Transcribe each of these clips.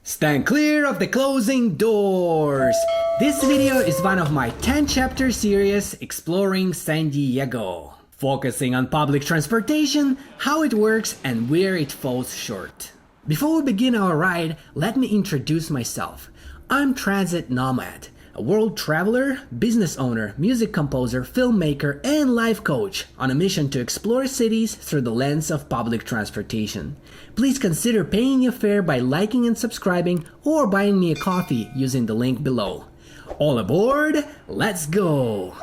Stand clear of the closing doors! This video is one of my 10-chapter series exploring San Diego, focusing on public transportation, how it works, and where it falls short. Before we begin our ride, let me introduce myself. I'm Transit Nomad, a world traveler, business owner, music composer, filmmaker, and life coach on a mission to explore cities through the lens of public transportation. Please consider paying your fare by liking and subscribing or buying me a coffee using the link below. All aboard, let's go!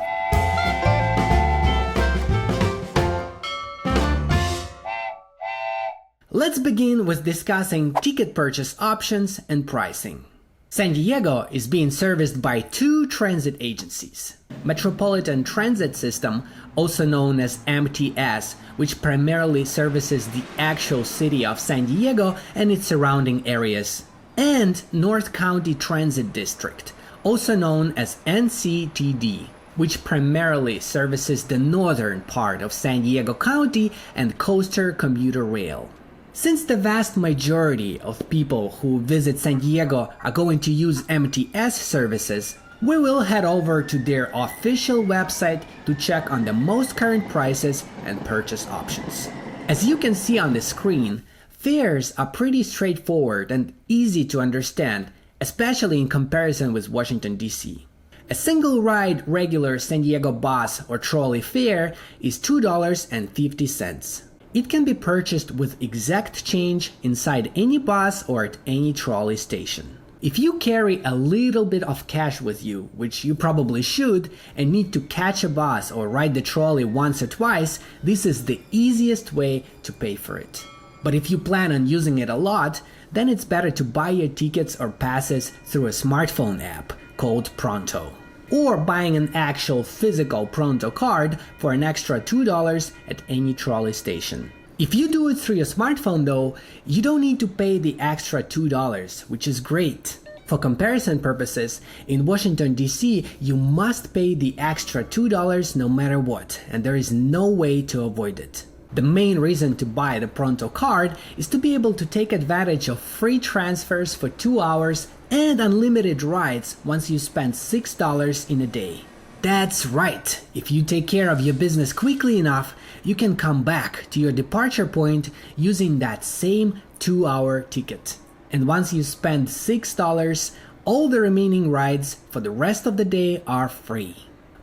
Let's begin with discussing ticket purchase options and pricing. San Diego is being serviced by two transit agencies. Metropolitan Transit System, also known as MTS, which primarily services the actual city of San Diego and its surrounding areas, and North County Transit District, also known as NCTD, which primarily services the northern part of San Diego County and Coaster Commuter Rail. Since the vast majority of people who visit San Diego are going to use MTS services, we will head over to their official website to check on the most current prices and purchase options. As you can see on the screen, fares are pretty straightforward and easy to understand, especially in comparison with Washington, D.C. A single ride regular San Diego bus or trolley fare is $2.50. It can be purchased with exact change inside any bus or at any trolley station. If you carry a little bit of cash with you, which you probably should, and need to catch a bus or ride the trolley once or twice, this is the easiest way to pay for it. But if you plan on using it a lot, then it's better to buy your tickets or passes through a smartphone app called Pronto, or buying an actual physical Pronto card for an extra $2 at any trolley station. If you do it through your smartphone though, you don't need to pay the extra $2, which is great. For comparison purposes, in Washington, D.C., you must pay the extra $2 no matter what, and there is no way to avoid it. The main reason to buy the Pronto card is to be able to take advantage of free transfers for 2 hours and unlimited rides once you spend $6 in a day. That's right! If you take care of your business quickly enough, you can come back to your departure point using that same 2-hour ticket. And once you spend $6, all the remaining rides for the rest of the day are free.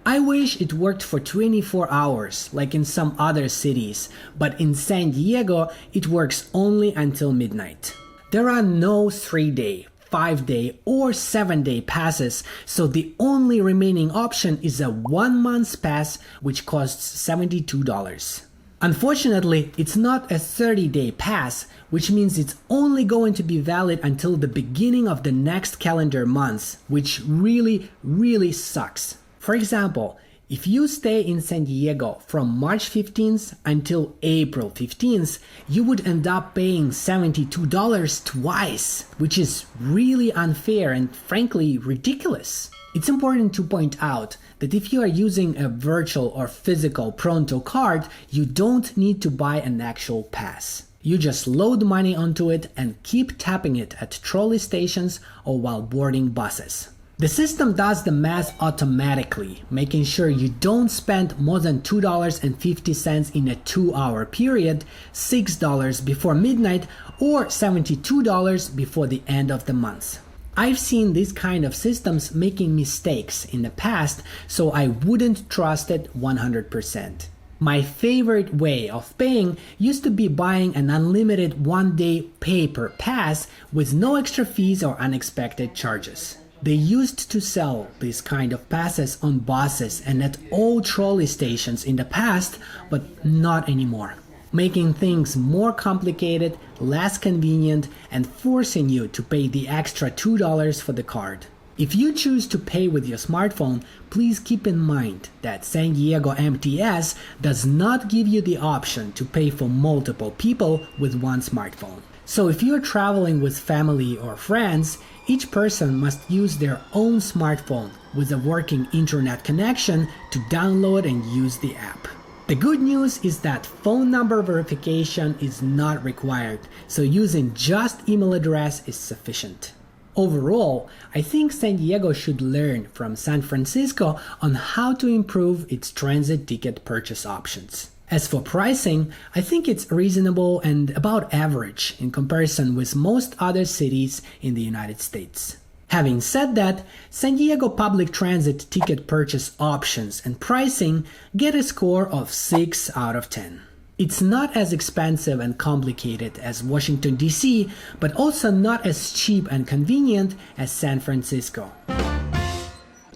I wish it worked for 24 hours like in some other cities, but in San Diego it works only until midnight. There are no 3-day, 5-day, or 7-day passes, so the only remaining option is a 1-month pass, which costs $72. Unfortunately, it's not a 30-day pass, which means it's only going to be valid until the beginning of the next calendar month, which really sucks. For example, if you stay in San Diego from March 15th until April 15th, you would end up paying $72 twice, which is really unfair and frankly ridiculous. It's important to point out that if you are using a virtual or physical Pronto card, you don't need to buy an actual pass. You just load money onto it and keep tapping it at trolley stations or while boarding buses. The system does the math automatically, making sure you don't spend more than $2.50 in a 2-hour period, $6 before midnight, or $72 before the end of the month. I've seen these kind of systems making mistakes in the past, so I wouldn't trust it 100%. My favorite way of paying used to be buying an unlimited 1-day pay-per pass with no extra fees or unexpected charges. They used to sell these kind of passes on buses and at all trolley stations in the past, but not anymore, making things more complicated, less convenient, and forcing you to pay the extra $2 for the card. If you choose to pay with your smartphone, please keep in mind that San Diego MTS does not give you the option to pay for multiple people with one smartphone. So if you're traveling with family or friends, each person must use their own smartphone with a working internet connection to download and use the app. The The good news is that phone number verification is not required, so using just email address is sufficient. Overall, I think San Diego should learn from San Francisco on how to improve its transit ticket purchase options. As for pricing, I think it's reasonable and about average in comparison with most other cities in the United States. Having said that, San Diego public transit ticket purchase options and pricing get a score of 6 out of 10. It's not as expensive and complicated as Washington, D.C., but also not as cheap and convenient as San Francisco.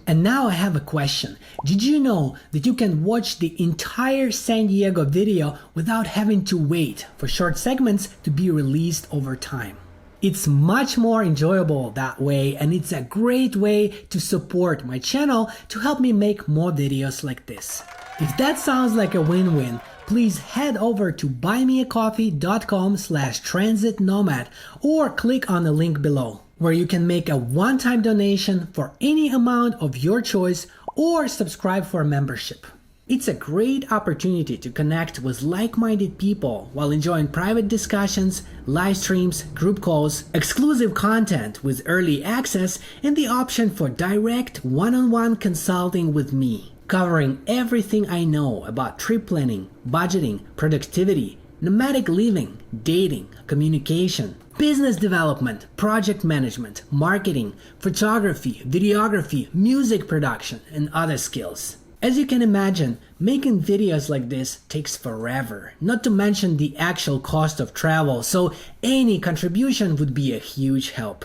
And now I have a question. Did you know that you can watch the entire San Diego video without having to wait for short segments to be released over time? It's much more enjoyable that way, and it's a great way to support my channel to help me make more videos like this. If that sounds like a win-win, please head over to buymeacoffee.com/transitnomad or click on the link below, where you can make a one-time donation for any amount of your choice or subscribe for a membership. It's a great opportunity to connect with like-minded people while enjoying private discussions, live streams, group calls, exclusive content with early access, and the option for direct one-on-one consulting with me, covering everything I know about trip planning, budgeting, productivity, nomadic living, dating, communication, business development, project management, marketing, photography, videography, music production, and other skills. As you can imagine, making videos like this takes forever, not to mention the actual cost of travel, so any contribution would be a huge help.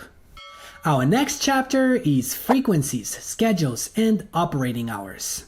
Our next chapter is frequencies, schedules, and operating hours.